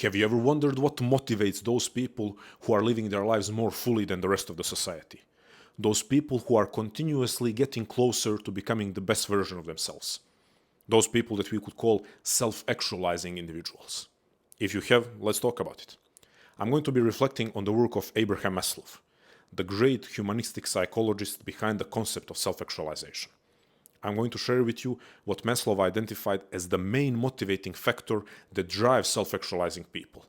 Have you ever wondered what motivates those people who are living their lives more fully than the rest of the society? Those people who are continuously getting closer to becoming the best version of themselves. Those people that we could call self-actualizing individuals. If you have, let's talk about it. I'm going to be reflecting on the work of Abraham Maslow, the great humanistic psychologist behind the concept of self-actualization. I'm going to share with you what Maslow identified as the main motivating factor that drives self-actualizing people.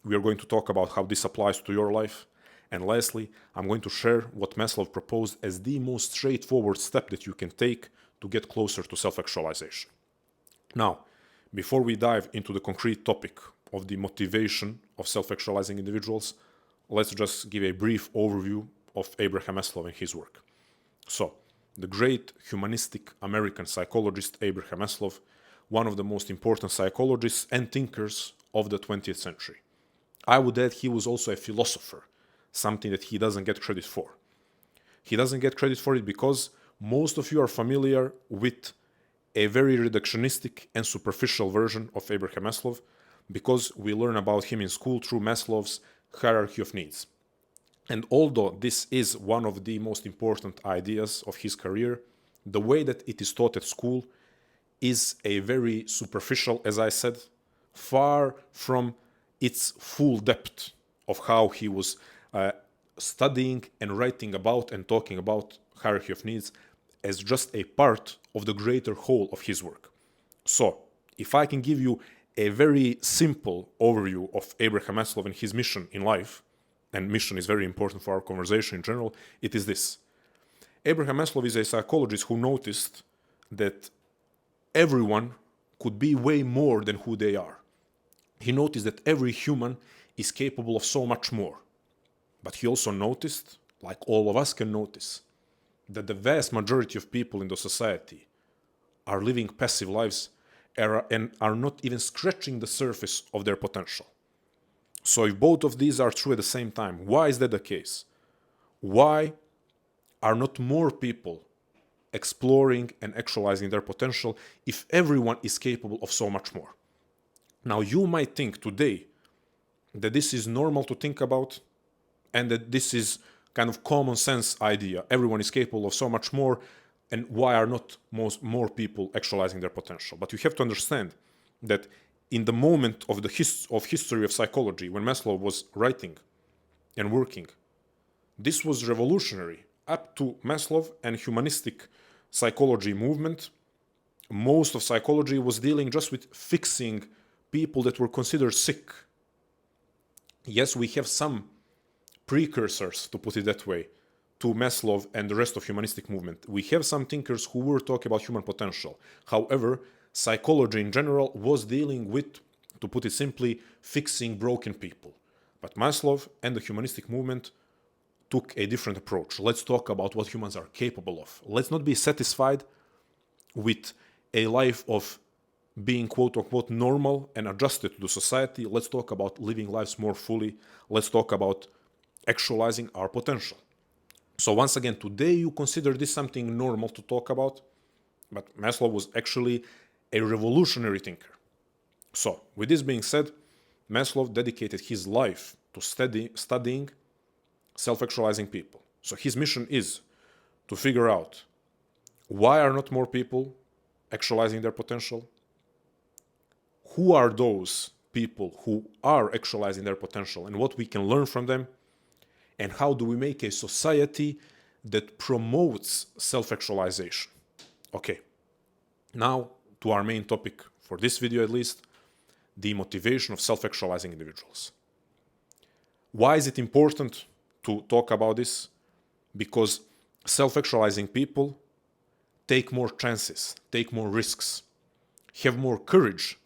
We are going to talk about how this applies to your life. And lastly, I'm going to share what Maslow proposed as the most straightforward step that you can take to get closer to self-actualization. Now, before we dive into the concrete topic of the motivation of self-actualizing individuals, let's just give a brief overview of Abraham Maslow and his work. So, the great humanistic American psychologist Abraham Maslow, one of the most important psychologists and thinkers of the 20th century. I would add he was also a philosopher, something that he doesn't get credit for. He doesn't get credit for it because most of you are familiar with a very reductionistic and superficial version of Abraham Maslow because we learn about him in school through Maslow's hierarchy of needs. And although this is one of the most important ideas of his career, the way that it is taught at school is a very superficial, as I said, far from its full depth of how he was studying and writing about and talking about hierarchy of needs as just a part of the greater whole of his work. So, if I can give you a very simple overview of Abraham Maslow and his mission in life, and mission is very important for our conversation in general, it is this. Abraham Maslow is a psychologist who noticed that everyone could be way more than who they are. He noticed that every human is capable of so much more. But he also noticed, like all of us can notice, that the vast majority of people in the society are living passive lives and are not even scratching the surface of their potential. So if both of these are true at the same time, why is that the case? Why are not more people exploring and actualizing their potential if everyone is capable of so much more? Now, you might think today that this is normal to think about and that this is kind of common sense idea. Everyone is capable of so much more, and why are not more people actualizing their potential? But you have to understand that in the moment of the history of psychology, when Maslow was writing and working, this was revolutionary. Up to Maslow and humanistic psychology movement, most of psychology was dealing just with fixing people that were considered sick. Yes, we have some precursors, to put it that way, to Maslow and the rest of humanistic movement. We have some thinkers who were talking about human potential. However, psychology in general was dealing with, to put it simply, fixing broken people. But Maslow and the humanistic movement took a different approach. Let's talk about what humans are capable of. Let's not be satisfied with a life of being quote-unquote normal and adjusted to the society. Let's talk about living lives more fully. Let's talk about actualizing our potential. So once again, today you consider this something normal to talk about, but Maslow was actually a revolutionary thinker. So, with this being said, Maslow dedicated his life to studying self-actualizing people. So his mission is to figure out why are not more people actualizing their potential? Who are those people who are actualizing their potential and what we can learn from them? And how do we make a society that promotes self-actualization? Okay, now to our main topic for this video at least, the motivation of self-actualizing individuals. Why is it important to talk about this? Because self-actualizing people take more chances, take more risks, have more courage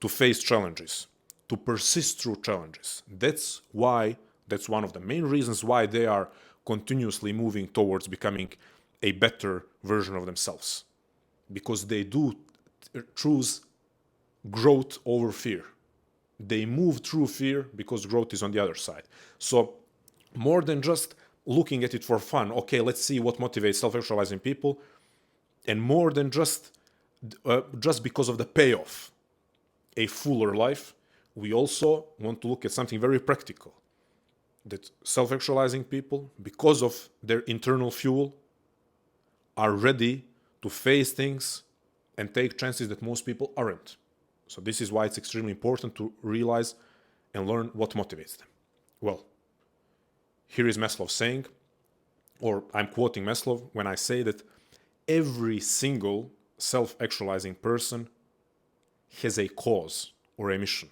to face challenges, to persist through challenges. That's one of the main reasons why they are continuously moving towards becoming a better version of themselves. Because they do choose growth over fear. They move through fear because growth is on the other side. So more than just looking at it for fun, okay, let's see what motivates self-actualizing people, and more than just because of the payoff, a fuller life, we also want to look at something very practical. That self-actualizing people, because of their internal fuel, are ready to face things and take chances that most people aren't. So this is why it's extremely important to realize and learn what motivates them. Well, here is Maslow saying, or I'm quoting Maslow when I say that every single self-actualizing person has a cause or a mission.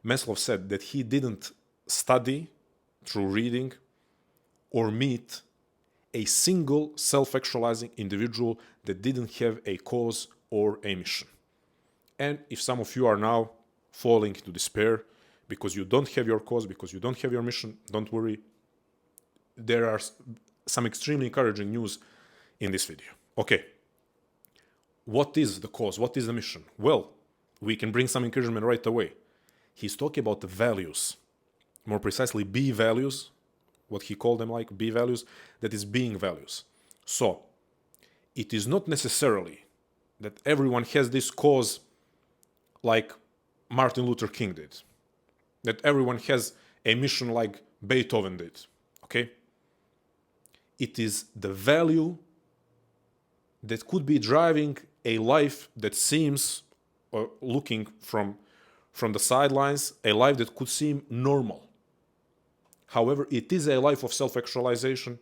Maslow said that he didn't study through reading or meet a single self-actualizing individual that didn't have a cause or a mission. And if some of you are now falling into despair because you don't have your cause, because you don't have your mission, don't worry. There are some extremely encouraging news in this video. Okay, what is the cause? What is the mission? Well, we can bring some encouragement right away. He's talking about the values, more precisely B values, what he called them like B values, that is being values. So, it is not necessarily that everyone has this cause like Martin Luther King did, that everyone has a mission like Beethoven did, okay? It is the value that could be driving a life that seems, or looking from the sidelines, a life that could seem normal. However, it is a life of self-actualization.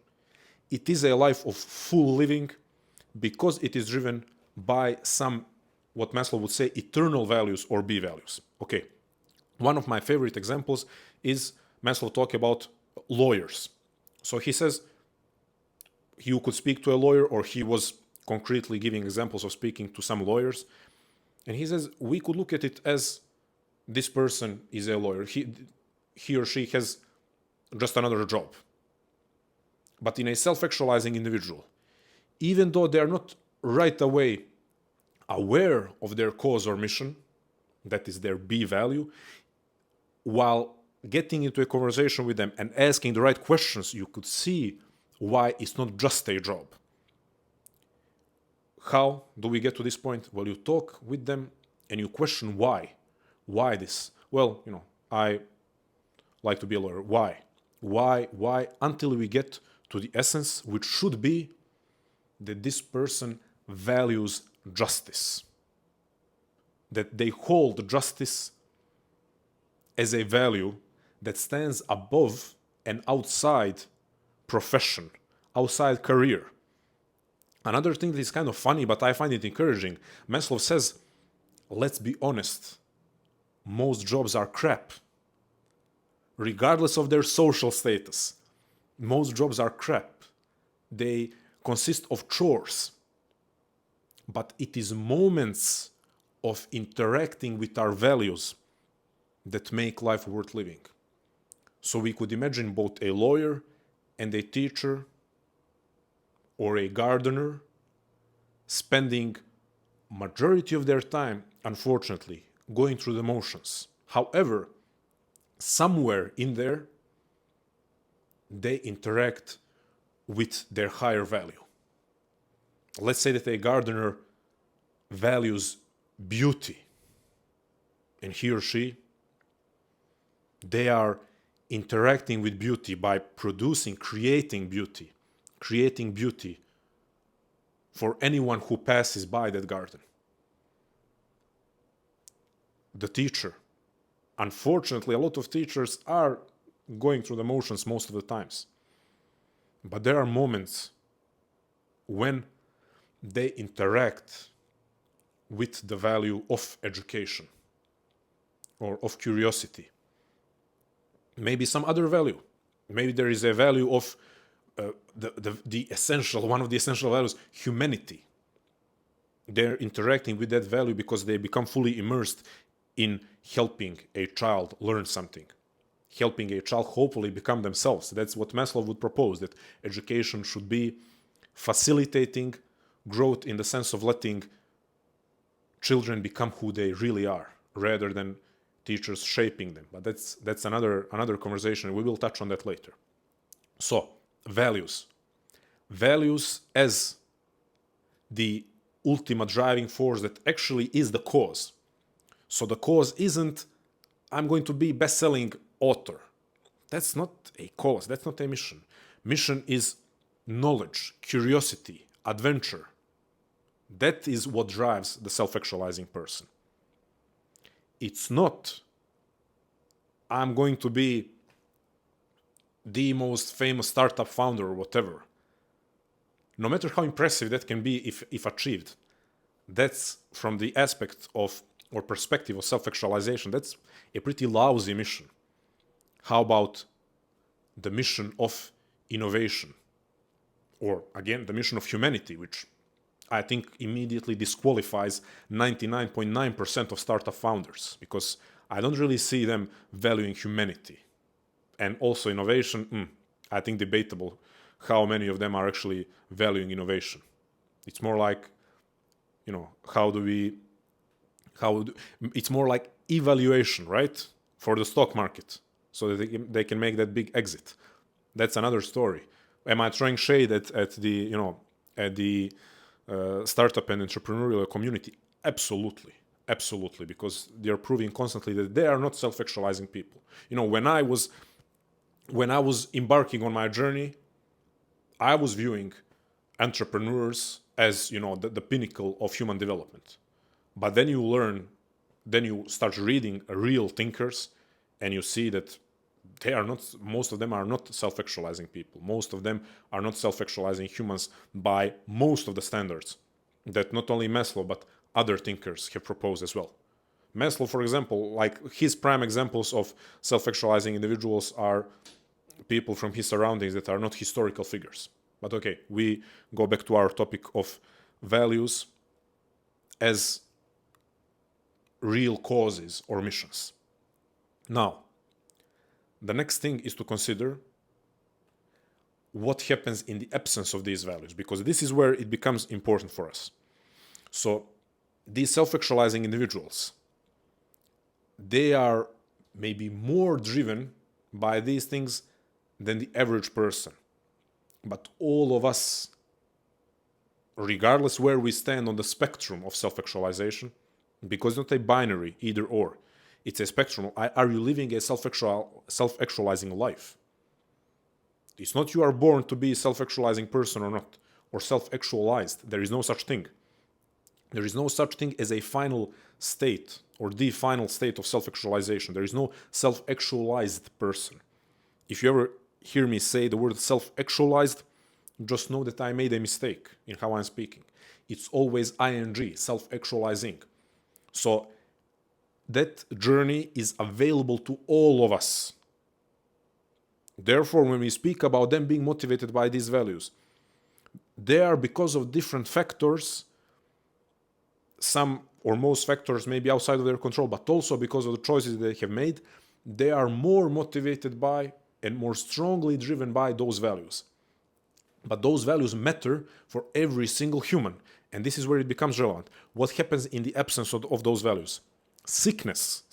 It is a life of full living because it is driven by some, what Maslow would say, eternal values or B values. Okay, one of my favorite examples is Maslow talk about lawyers. So he says you could speak to a lawyer, or he was concretely giving examples of speaking to some lawyers. And he says we could look at it as this person is a lawyer. He or she has just another job. But in a self-actualizing individual, even though they are not right away aware of their cause or mission, that is their B value, while getting into a conversation with them and asking the right questions, you could see why it's not just a job. How do we get to this point? Well, you talk with them and you question why. Why this? Well, I like to be a lawyer. Why? Why? Until we get to the essence, which should be that this person values justice. That they hold justice as a value that stands above and outside profession, outside career. Another thing that is kind of funny, but I find it encouraging, Maslow says, let's be honest, most jobs are crap. Regardless of their social status, most jobs are crap. They consist of chores. But it is moments of interacting with our values that make life worth living. So we could imagine both a lawyer and a teacher or a gardener spending majority of their time, unfortunately, going through the motions. However, somewhere in there, they interact with their higher value. Let's say that a gardener values beauty, and he or she, they are interacting with beauty by creating beauty for anyone who passes by that garden. The teacher, unfortunately, a lot of teachers are going through the motions most of the times. But there are moments when they interact with the value of education or of curiosity. Maybe some other value. Maybe there is a value of the essential, one of the essential values, humanity. They're interacting with that value because they become fully immersed in helping a child learn something, helping a child hopefully become themselves. That's what Maslow would propose, that education should be facilitating growth in the sense of letting children become who they really are, rather than teachers shaping them. But that's another conversation. We will touch on that later. So, values. Values as the ultimate driving force that actually is the cause. So the cause isn't I'm going to be best-selling author. That's not a cause. That's not a mission. Mission is knowledge, curiosity, adventure. That is what drives the self-actualizing person. It's not, I'm going to be the most famous startup founder or whatever. No matter how impressive that can be if achieved, that's from the aspect of or perspective of self-actualization, that's a pretty lousy mission. How about the mission of innovation? Or again, the mission of humanity, which I think immediately disqualifies 99.9% of startup founders, because I don't really see them valuing humanity. And also innovation, I think debatable how many of them are actually valuing innovation. It's more like, it's more like evaluation, right? For the stock market, so that they can make that big exit. That's another story. Am I throwing shade at the startup and entrepreneurial community? Absolutely, absolutely, because they are proving constantly that they are not self-actualizing people. When I was embarking on my journey, I was viewing entrepreneurs as the pinnacle of human development. But then you start reading real thinkers, and you see that most of them are not self-actualizing people. Most of them are not self-actualizing humans by most of the standards that not only Maslow but other thinkers have proposed as well. Maslow, for example, like his prime examples of self-actualizing individuals are people from his surroundings that are not historical figures. But okay, we go back to our topic of values as real causes or missions. Now, the next thing is to consider what happens in the absence of these values, because this is where it becomes important for us. So, these self-actualizing individuals, they are maybe more driven by these things than the average person. But all of us, regardless where we stand on the spectrum of self-actualization, because it's not a binary either or, it's a spectrum. Are you living a self-actualizing life? It's not you are born to be a self-actualizing person or not, or self-actualized. There is no such thing. There is no such thing as a final state or the final state of self-actualization. There is no self-actualized person. If you ever hear me say the word self-actualized, just know that I made a mistake in how I'm speaking. It's always ing, self-actualizing. So that journey is available to all of us. Therefore, when we speak about them being motivated by these values, they are because of different factors. Some or most factors may be outside of their control, but also because of the choices they have made, they are more motivated by and more strongly driven by those values. But those values matter for every single human. And this is where it becomes relevant. What happens in the absence of those values? Sickness,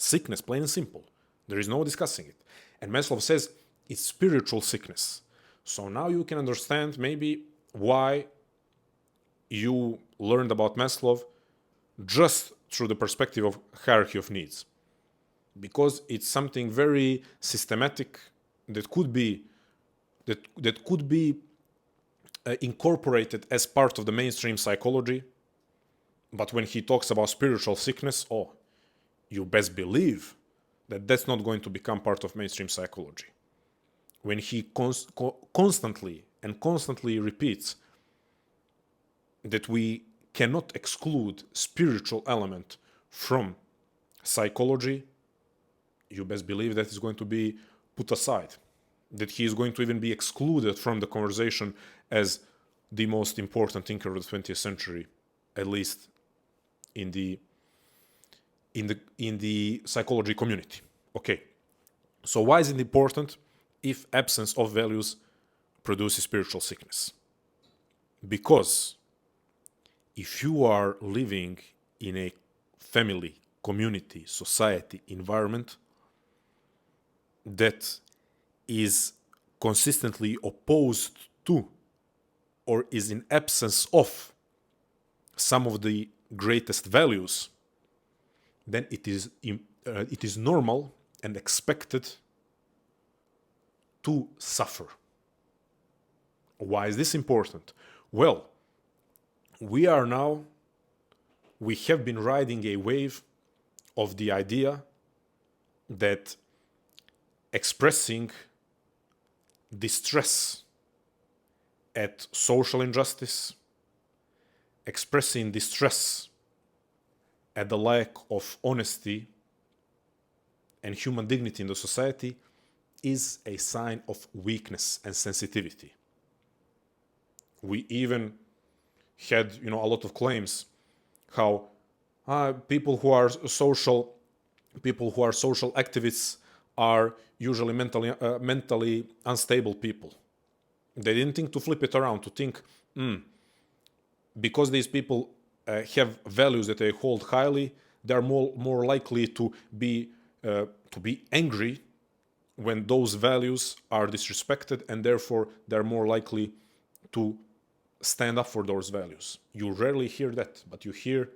plain and simple. There is no discussing it. And Maslow says it's spiritual sickness. So now you can understand maybe why you learned about Maslow just through the perspective of hierarchy of needs. Because it's something very systematic that could be incorporated as part of the mainstream psychology. But when he talks about spiritual sickness, you best believe that that's not going to become part of mainstream psychology. When he constantly repeats that we cannot exclude spiritual element from psychology, you best believe that is going to be put aside. That he is going to even be excluded from the conversation as the most important thinker of the 20th century, at least in the psychology community. Okay, so why is it important if absence of values produces spiritual sickness? Because if you are living in a family, community, society, environment that is consistently opposed to or is in absence of some of the greatest values, then it is normal and expected to suffer. Why is this important? Well, we have been riding a wave of the idea that expressing distress at social injustice, expressing distress at the lack of honesty and human dignity in the society is a sign of weakness and sensitivity. We even had, a lot of claims how people who are social activists are usually mentally unstable people. They didn't think to flip it around, to think, because these people have values that they hold highly, they are more likely to be angry when those values are disrespected, and therefore they're more likely to stand up for those values. You rarely hear that, but you hear,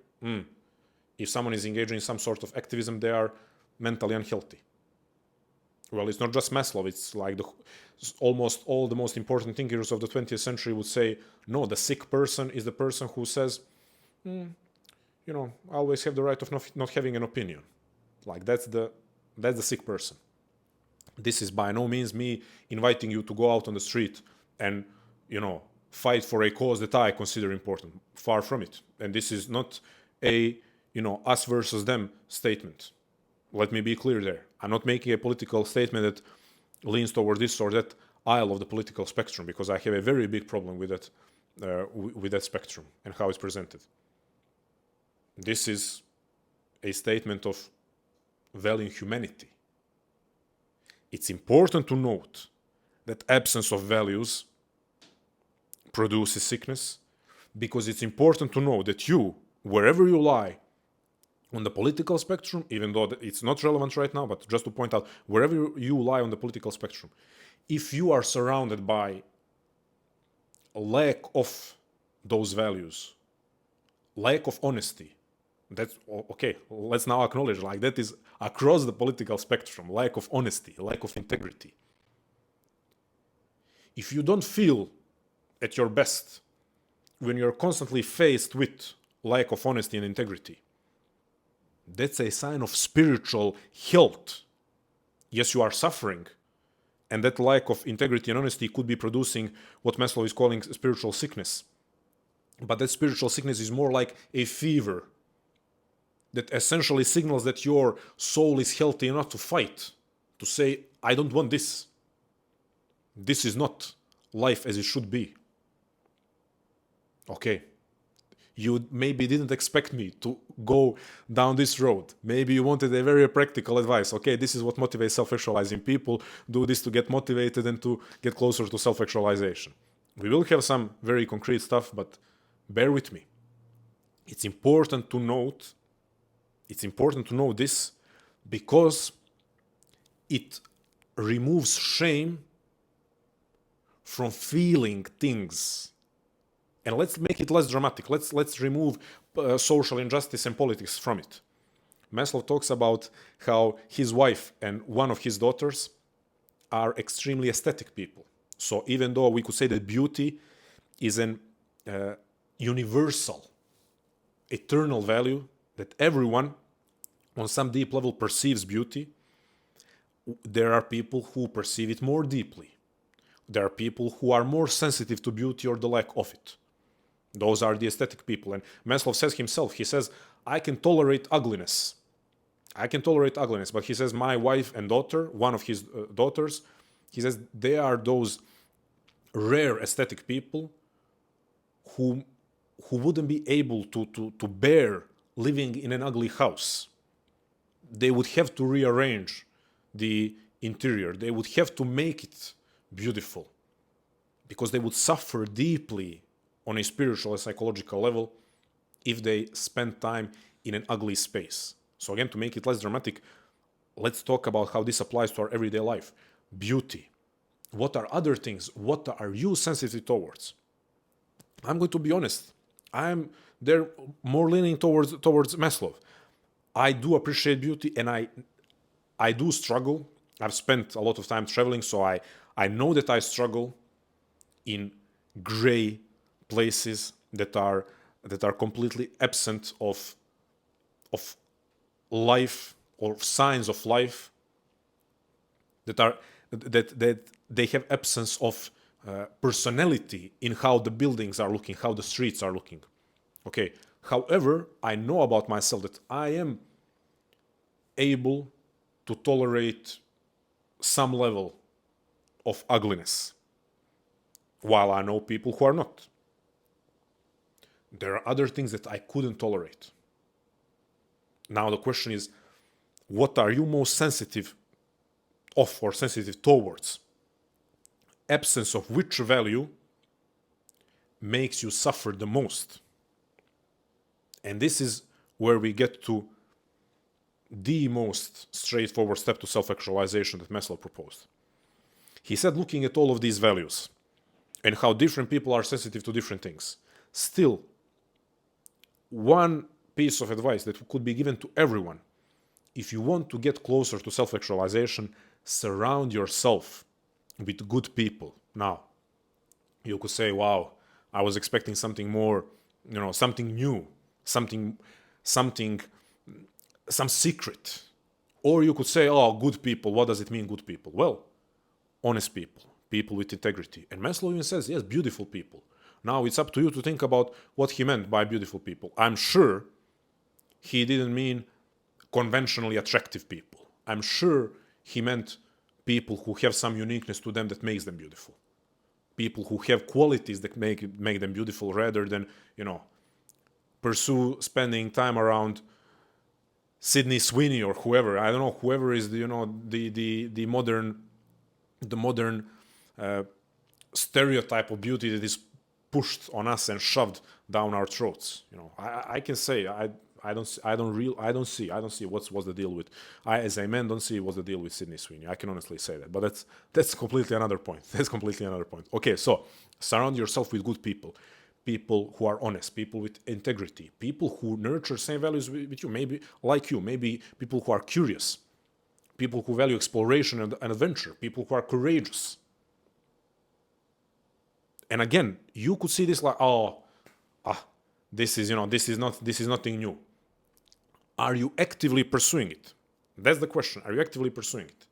if someone is engaging in some sort of activism, they are mentally unhealthy. Well, it's not just Maslow. It's like almost all the most important thinkers of the 20th century would say, no, the sick person is the person who says, I always have the right of not having an opinion. Like that's the sick person. This is by no means me inviting you to go out on the street and, fight for a cause that I consider important. Far from it. And this is not a, us versus them statement. Let me be clear there. I'm not making a political statement that leans toward this or that aisle of the political spectrum, because I have a very big problem with that spectrum and how it's presented. This is a statement of valuing humanity. It's important to note that absence of values produces sickness, because it's important to know that you, wherever you lie on the political spectrum, even though it's not relevant right now, but just to point out, wherever you lie on the political spectrum, if you are surrounded by a lack of those values, lack of honesty, that's okay, let's now acknowledge that is across the political spectrum, lack of honesty, lack of integrity. If you don't feel at your best when you're constantly faced with lack of honesty and integrity, that's a sign of spiritual health. Yes, you are suffering, and that lack of integrity and honesty could be producing what Maslow is calling spiritual sickness. But that spiritual sickness is more like a fever that essentially signals that your soul is healthy enough to fight, to say, I don't want this. This is not life as it should be. Okay. You maybe didn't expect me to go down this road. Maybe you wanted a very practical advice. Okay, this is what motivates self-actualizing people. Do this to get motivated and to get closer to self-actualization. We will have some very concrete stuff, but bear with me. It's important to note this because it removes shame from feeling things. And let's make it less dramatic. Let's remove social injustice and politics from it. Maslow talks about how his wife and one of his daughters are extremely aesthetic people. So even though we could say that beauty is an universal, eternal value, that everyone on some deep level perceives beauty, there are people who perceive it more deeply. There are people who are more sensitive to beauty or the lack of it. Those are the aesthetic people. And Maslow says himself, he says, I can tolerate ugliness. But he says, my wife and daughter, one of his daughters, he says, they are those rare aesthetic people who wouldn't be able to bear living in an ugly house. They would have to rearrange the interior. They would have to make it beautiful because they would suffer deeply on a spiritual and psychological level if they spend time in an ugly space. So again, to make it less dramatic, let's talk about how this applies to our everyday life. Beauty. What are other things? What are you sensitive towards? I'm going to be honest. I'm there more leaning towards Maslow. I do appreciate beauty, and I do struggle. I've spent a lot of time traveling, so I know that I struggle in gray places that are completely absent of life or signs of life, that they have absence of personality in how the buildings are looking, how the streets are looking. Okay. However, I know about myself that I am able to tolerate some level of ugliness, while I know people who are not. There are other things that I couldn't tolerate. Now the question is, what are you most sensitive of or sensitive towards? Absence of which value makes you suffer the most? And this is where we get to the most straightforward step to self-actualization that Maslow proposed. He said, looking at all of these values and how different people are sensitive to different things, still, one piece of advice that could be given to everyone: if you want to get closer to self-actualization, surround yourself with good people. Now, you could say, wow, I was expecting something more, something new, some secret. Or you could say, oh, good people. What does it mean, good people? Well, honest people, people with integrity. And Maslow even says, yes, beautiful people. Now it's up to you to think about what he meant by beautiful people. I'm sure he didn't mean conventionally attractive people. I'm sure he meant people who have some uniqueness to them that makes them beautiful. People who have qualities that make them beautiful, rather than, pursue spending time around Sydney Sweeney or whoever. I don't know, whoever is the modern stereotype of beauty that is pushed on us and shoved down our throats. I can say I don't see what's the deal with. I, as a man, don't see what's the deal with Sydney Sweeney. I can honestly say that, but that's completely another point. Okay, so surround yourself with good people, people who are honest, people with integrity, people who nurture same values with you, maybe like you, maybe people who are curious, people who value exploration and adventure, people who are courageous. And again, you could see this like, this is nothing new. Are you actively pursuing it? That's the question. Are you actively pursuing it?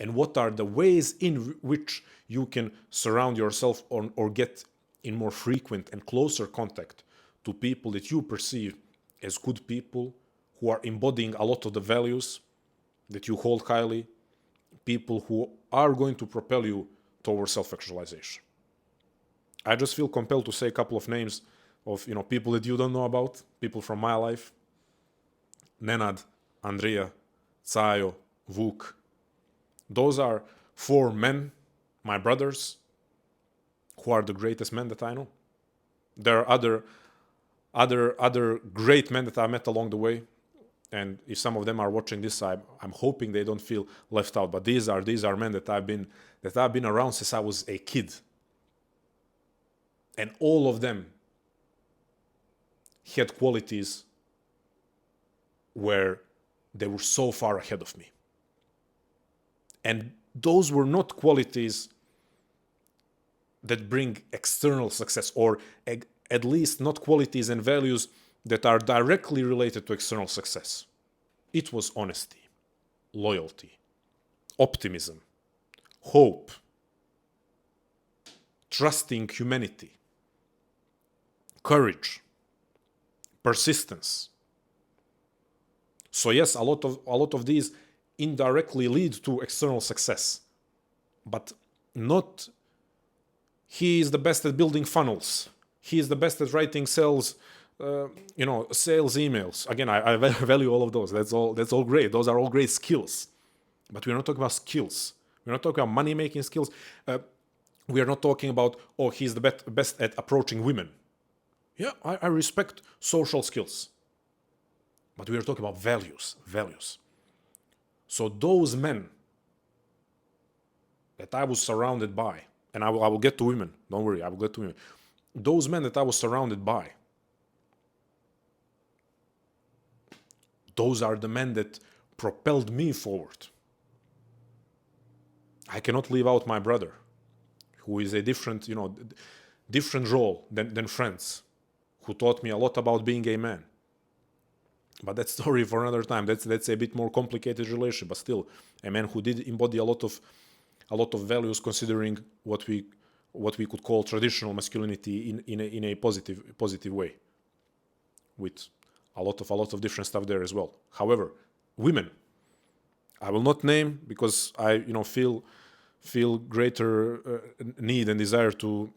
And what are the ways in which you can surround yourself or get in more frequent and closer contact to people that you perceive as good people, who are embodying a lot of the values that you hold highly, people who are going to propel you towards self-actualization? I just feel compelled to say a couple of names of people that you don't know about, people from my life. Nenad, Andrea, Cajo, Vuk. Those are 4 men, my brothers, who are the greatest men that I know. There are other great men that I met along the way, and if some of them are watching this, I'm hoping they don't feel left out. But these are men that I've been around since I was a kid, and all of them had qualities where they were so far ahead of me. And those were not qualities that bring external success, or at least not qualities and values that are directly related to external success. It was honesty, loyalty, optimism, hope, trusting humanity, courage, persistence. So yes, a lot of these indirectly lead to external success, but not he is the best at building funnels, he is the best at writing sales emails. Again, I value all of those. That's all great. Those are all great skills, but we're not talking about skills. We're not talking about money making skills. We are not talking about, he's the best at approaching women. Yeah, I respect social skills, but we are talking about values. So those men that I was surrounded by, and I will get to women, don't worry, I will get to women. Those men that I was surrounded by, those are the men that propelled me forward. I cannot leave out my brother, who is a different, different role than friends, who taught me a lot about being a man. But that's story for another time. That's a bit more complicated relation, but still, a man who did embody a lot of values, considering what we could call traditional masculinity in a positive way, with a lot of different stuff there as well. However, women, I will not name, because I feel greater need and desire to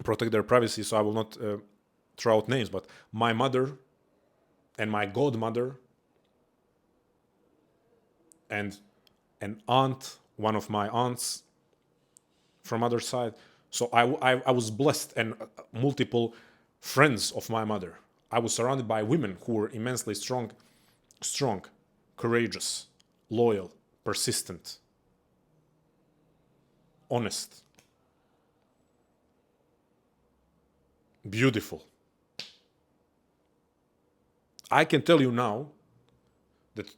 protect their privacy, so I will not throw out names. But my mother and my godmother and an aunt, one of my aunts from other side. So I was blessed, and multiple friends of my mother. I was surrounded by women who were immensely strong, courageous, loyal, persistent, honest, beautiful. I can tell you now that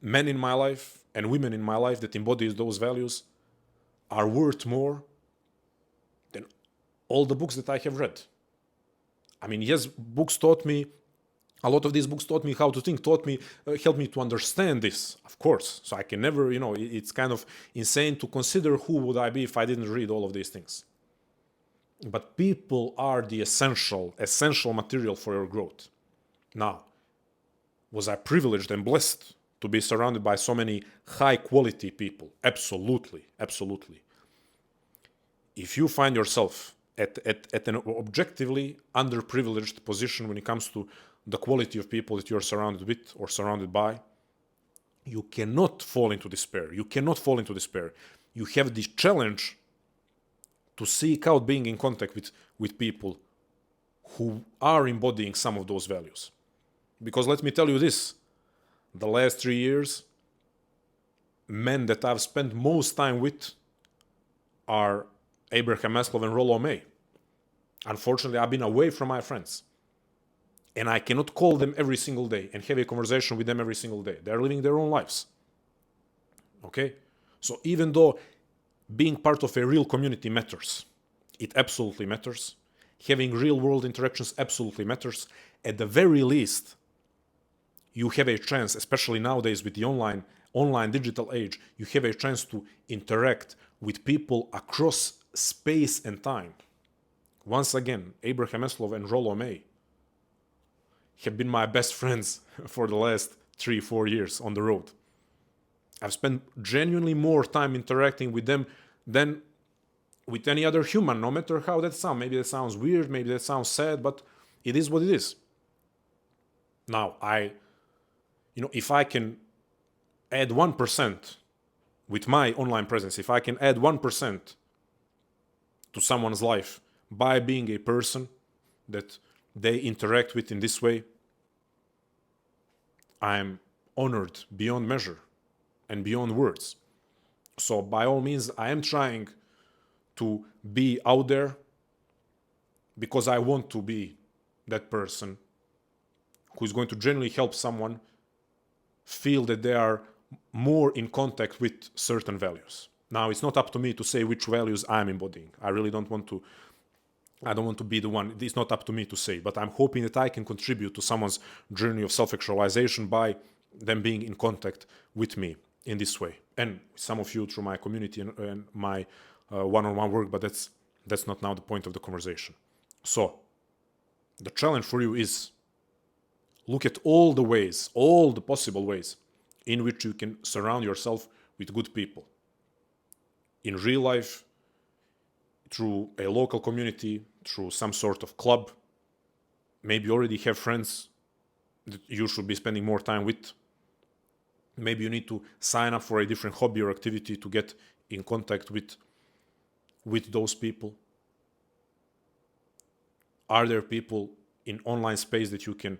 men in my life and women in my life that embody those values are worth more than all the books that I have read. I mean, yes, books taught me, a lot of these books taught me how to think, helped me to understand this, of course. So I can never, it's kind of insane to consider who would I be if I didn't read all of these things. But people are the essential material for your growth. Now, was I privileged and blessed to be surrounded by so many high quality people? Absolutely, absolutely. If you find yourself at an objectively underprivileged position when it comes to the quality of people that you're surrounded with or surrounded by, you cannot fall into despair. You cannot fall into despair. You have the challenge to seek out being in contact with people who are embodying some of those values. Because let me tell you this, the last 3 years, men that I've spent most time with are Abraham Maslow and Rollo May. Unfortunately, I've been away from my friends. And I cannot call them every single day and have a conversation with them every single day. They're living their own lives. Okay? So even though being part of a real community matters, it absolutely matters. Having real world interactions absolutely matters. At the very least, you have a chance, especially nowadays with the online digital age, you have a chance to interact with people across space and time. Once again, Abraham Maslow and Rollo May have been my best friends for the last 3-4 years on the road. I've spent genuinely more time interacting with them than with any other human, no matter how that sounds. Maybe that sounds weird, maybe that sounds sad, but it is what it is. Now, if I can add 1% with my online presence, if I can add 1% to someone's life by being a person that they interact with in this way, I'm honored beyond measure and beyond words. So by all means, I am trying to be out there because I want to be that person who is going to genuinely help someone feel that they are more in contact with certain values. Now, it's not up to me to say which values I'm embodying. I don't want to be the one. It's not up to me to say, but I'm hoping that I can contribute to someone's journey of self-actualization by them being in contact with me in this way. And some of you through my community and my one-on-one work, but that's not now the point of the conversation. So, the challenge for you is look at all the possible ways in which you can surround yourself with good people. In real life, through a local community, through some sort of club. Maybe you already have friends that you should be spending more time with. Maybe you need to sign up for a different hobby or activity to get in contact with those people. Are there people in online space that you can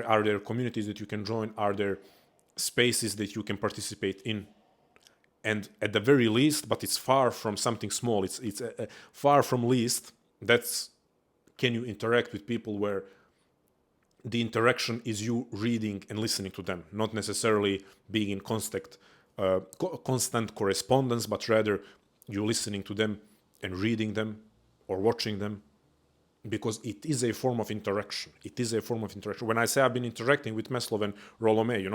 are there communities that you can join? Are there spaces that you can participate in? And at the very least, but it's far from something small, it's far from least, that's can you interact with people where the interaction is you reading and listening to them, not necessarily being in constant correspondence, but rather you listening to them and reading them or watching them, because it is a form of interaction. It is a form of interaction. When I say I've been interacting with Maslow and Rolomé,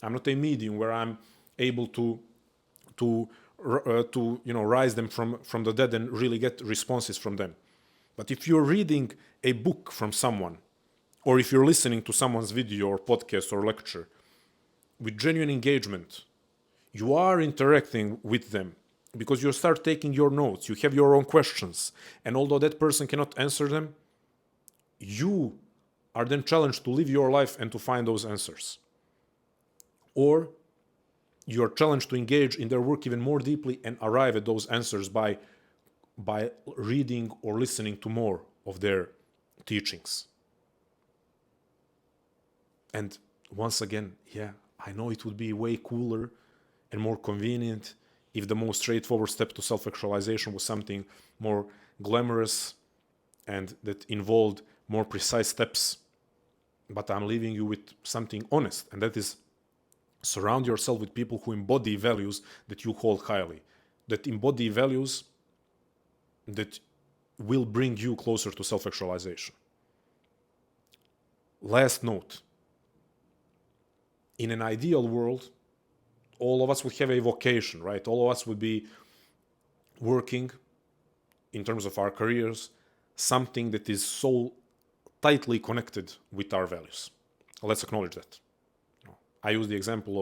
I'm not a medium where I'm able to rise them from the dead and really get responses from them. But if you're reading a book from someone, or if you're listening to someone's video or podcast or lecture with genuine engagement, you are interacting with them, because you start taking your notes, you have your own questions, and although that person cannot answer them, you are then challenged to live your life and to find those answers. Or you are challenged to engage in their work even more deeply and arrive at those answers by reading or listening to more of their teachings. And once again, I know it would be way cooler and more convenient if the most straightforward step to self-actualization was something more glamorous and that involved more precise steps. But I'm leaving you with something honest, and that is surround yourself with people who embody values that you hold highly, that embody values that will bring you closer to self-actualization. Last note. In an ideal world, all of us would have a vocation, right? All of us would be working in terms of our careers, something that is so tightly connected with our values. Let's acknowledge that. I used the example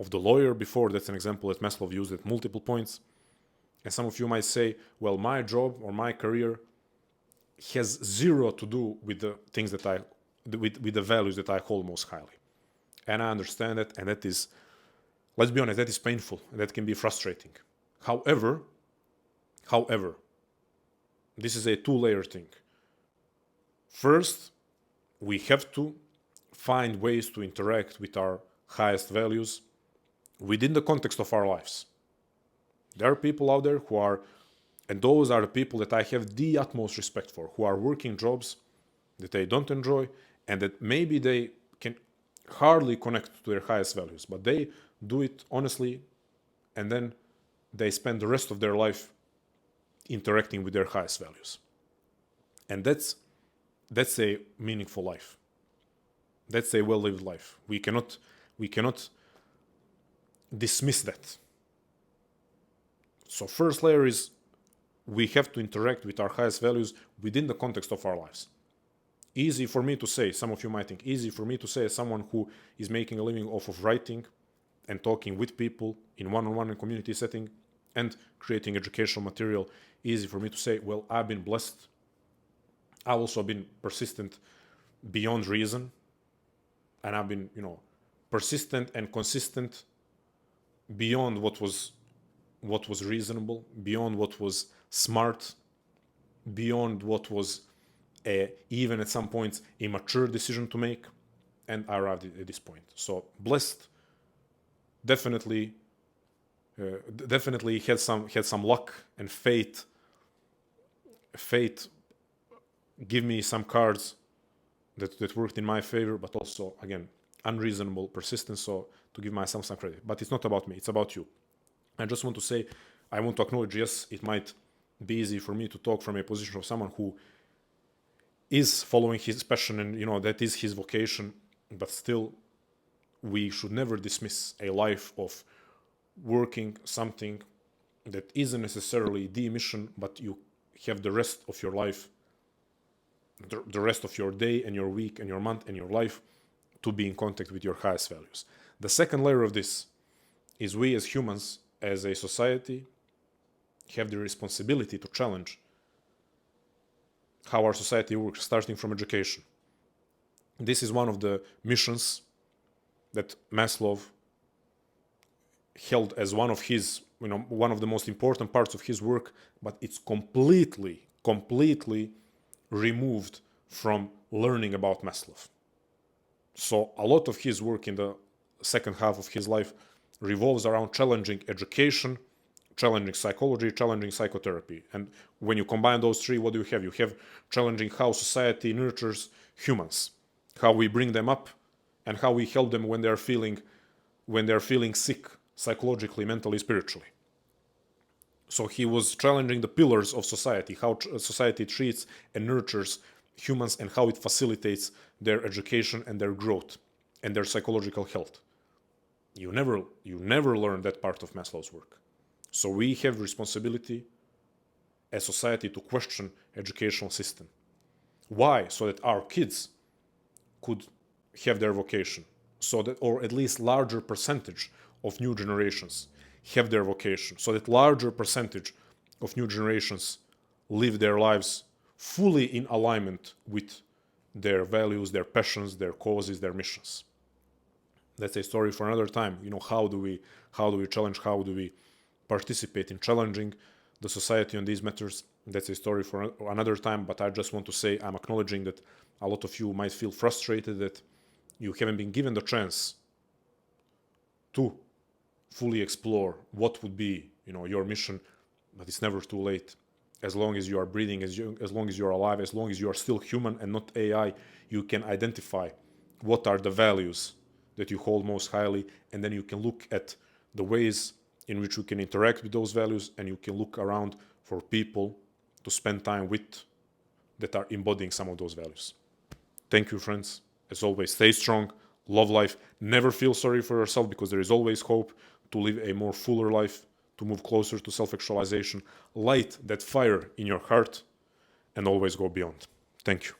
of the lawyer before. That's an example that Maslow used at multiple points. And some of you might say, well, my job or my career has zero to do with the things that with the values that I hold most highly. And I understand that, and that is, let's be honest, that is painful, and that can be frustrating. However, this is a two-layer thing. First, we have to find ways to interact with our highest values within the context of our lives. There are people out there who are, and those are the people that I have the utmost respect for, who are working jobs that they don't enjoy, and that maybe they can hardly connect to their highest values, but they do it honestly, and then they spend the rest of their life interacting with their highest values. And that's a meaningful life. That's a well-lived life. We cannot dismiss that. So first layer is we have to interact with our highest values within the context of our lives. Easy for me to say, some of you might think, easy for me to say as someone who is making a living off of writing and talking with people in one-on-one and community setting and creating educational material, easy for me to say, well, I've been blessed. I've also been persistent beyond reason. And I've been, persistent and consistent beyond what was reasonable, beyond what was smart, beyond what was even at some points a mature decision to make, and I arrived at this point. So blessed, definitely had some luck and fate give me some cards that worked in my favor, but also again unreasonable persistence. So to give myself some credit, but it's not about me; it's about you. I just want to say, I want to acknowledge, yes, it might be easy for me to talk from a position of someone who is following his passion and that is his vocation, but still we should never dismiss a life of working something that isn't necessarily the mission, but you have the rest of your life, the rest of your day and your week and your month and your life to be in contact with your highest values. The second layer of this is we as humans, as a society, have the responsibility to challenge how our society works, starting from education. This is one of the missions that Maslow held as one of his, one of the most important parts of his work, but it's completely removed from learning about Maslow. So a lot of his work in the second half of his life revolves around challenging education, challenging psychology, challenging psychotherapy. And when you combine those three, what do you have? You have challenging how society nurtures humans, how we bring them up, and how we help them when they're feeling sick psychologically, mentally, spiritually. So he was challenging the pillars of society, how society treats and nurtures humans and how it facilitates their education and their growth and their psychological health. You never learn that part of Maslow's work. So we have responsibility as society to question educational system. Why? So that our kids could have their vocation, so that, or at least larger percentage of new generations have their vocation, so that larger percentage of new generations live their lives fully in alignment with their values, their passions, their causes, their missions. That's a story for another time. How do we challenge, how do we participate in challenging the society on these matters? That's a story for another time, but I just want to say I'm acknowledging that a lot of you might feel frustrated that you haven't been given the chance to fully explore what would be, your mission, but it's never too late. As long as you are breathing, as long as you're alive, as long as you are still human and not AI, you can identify what are the values that you hold most highly, and then you can look at the ways in which you can interact with those values, and you can look around for people to spend time with that are embodying some of those values. Thank you, friends. As always, stay strong, love life, never feel sorry for yourself, because there is always hope to live a more fuller life, to move closer to self-actualization, light that fire in your heart, and always go beyond. Thank you.